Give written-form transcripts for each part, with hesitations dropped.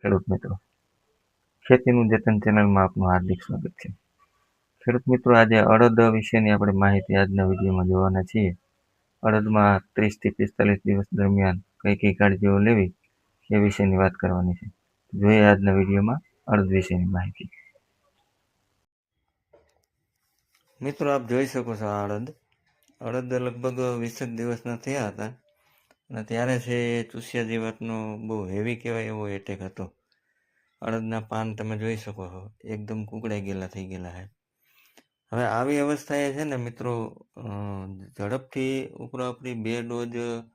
ખેડૂત મિત્રો, ખેતીનું જતન ચેનલમાં આપનું હાર્દિક સ્વાગત છે. ખેડૂત મિત્રો, આજે અડદ વિશેની આપણે માહિતી આજના વિડીયોમાં જોવાના છીએ. અડદમાં 30 થી 45 દિવસ દરમિયાન કઈ કઈ કાળજીઓ લેવી એ વિશેની વાત કરવાની છે. જોઈએ આજના વિડીયોમાં અડદ વિશેની માહિતી. મિત્રો, આપ જોઈ શકો છો આ અડદ લગભગ 20 દિવસના થયા હતા અને ત્યારે છે ચૂસિયા જીવાતનો બહુ હેવી કહેવાય એવો એટેક હતો. અડદના પાન તમે જોઈ શકો છો, એકદમ કુકડાઈ ગયેલા થઈ ગયેલા છે. હવે આવી અવસ્થાએ છે ને મિત્રો, ઝડપથી ઉપરાઉપરી 2 ડોઝ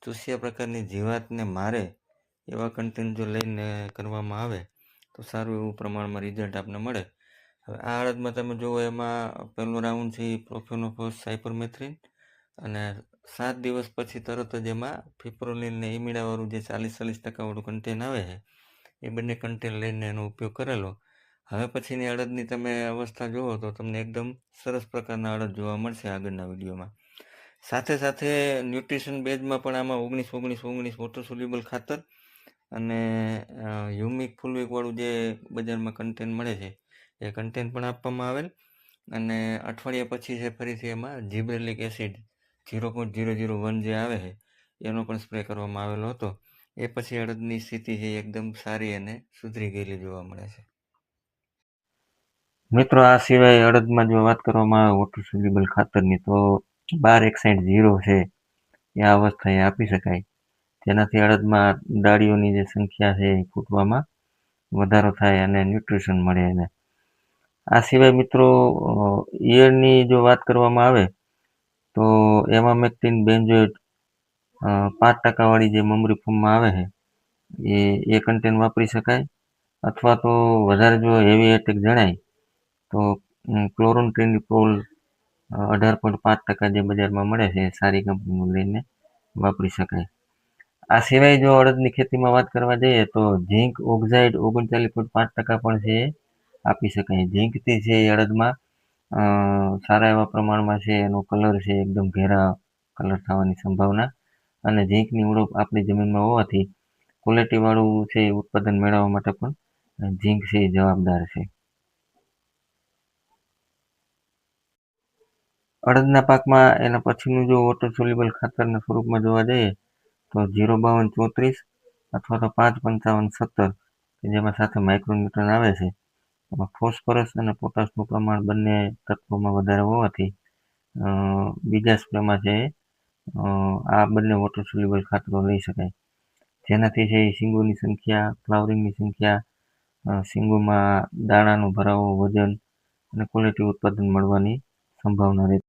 ચૂસિયા પ્રકારની જીવાતને મારે એવા કન્ટેન્ટ જો લઈને કરવામાં આવે તો સારું એવું પ્રમાણમાં રિઝલ્ટ આપણને મળે. હવે આ અડદમાં તમે જુઓ, એમાં પહેલો રાઉન્ડ છે પ્રોફેનોફોસ સાયપરમેથ્રિન, અને 7 દિવસ પછી તરત જ એમાં ફિપ્રોલિન ને ઇમિડાવાળું જે 40% વાળું કન્ટેન આવે છે એ બંને કન્ટેન લઈને એનો ઉપયોગ કરેલો. હવે પછીની અડદની તમે અવસ્થા જુઓ તો તમને એકદમ સરસ પ્રકારના અડદ જોવા મળશે આગળના વિડીયોમાં. સાથે સાથે ન્યુટ્રિશન બેઝમાં પણ આમાં 19-19-19 વોટર સોલ્યુબલ ખાતર અને હ્યુમિક ફુલવિક વાળું જે બજારમાં કન્ટેન મળે છે એ કન્ટેન પણ આપવામાં આવેલ. અને અઠવાડિયા પછી છે ફરીથી એમાં જીબ્રેલિક એસિડ 0.001 જે આવે છે એનો પણ સ્પ્રે કરવામાં આવેલો હતો. એ પછી અડદની સ્થિતિ છે એકદમ સારી અને સુધરી ગયેલી જોવા મળે છે. મિત્રો, આ સિવાય અડદમાં જો વાત કરવામાં આવે વોટર સોલ્યુબલ ખાતરની, તો 1261 છે એ આ અવસ્થાએ આપી શકાય, જેનાથી અડદમાં ડાળીઓની જે સંખ્યા છે એ ફૂટવામાં વધારો થાય અને ન્યુટ્રિશન મળે એને. આ સિવાય મિત્રો, ઈયળની જો વાત કરવામાં આવે તો એમામેક્ટિન બેન્ઝોએટ 5% વાળી જે મમરી ફોર્મમાં આવે છે એ કન્ટેન વાપરી શકાય. અથવા તો વધારે જો હેવી એટેક જણાય તો ક્લોરોન્ટ્રિનિપ્રોલ 18.5% જે બજારમાં મળે છે સારી કંપનીનું લઈને વાપરી શકાય. આ સિવાય જો અડદની ખેતીમાં વાત કરવા જઈએ તો ઝીંક ઓક્સાઇડ 39.5% પણ છે એ આપી શકાય. ઝીંકથી છે એ અડદમાં સારા એવા પ્રમાણમાં છે એનો કલર છે એકદમ ઘેરા કલર થવાની સંભાવના, અને ઝીંકની ઉણપ આપણી જમીનમાં હોવાથી ક્વોલિટીવાળું છે ઉત્પાદન મેળવવા માટે પણ ઝીંક છે એ જવાબદાર છે. અડદના પાકમાં એના પછીનું જો વોટર સોલ્યુબલ ખાતરના સ્વરૂપમાં જોવા જઈએ તો 05234 અથવા તો 55517 કે જેમાં સાથે માઇક્રોન્યુટ્રન આવે છે. એમાં ફોસ્ફરસ અને પોટાશનું પ્રમાણ બંને તત્વોમાં વધારે હોવાથી બીજા સ્પ્રેમાં છે આ બંને વોટર સોલ્યુબલ ખાતરો લઈ શકાય, જેનાથી છે શીંગોની સંખ્યા, ફ્લાવરિંગની સંખ્યા, શીંગોમાં દાણાનો ભરાવો, વજન અને ક્વોલિટી ઉત્પાદન મળવાની સંભાવના રહેતી.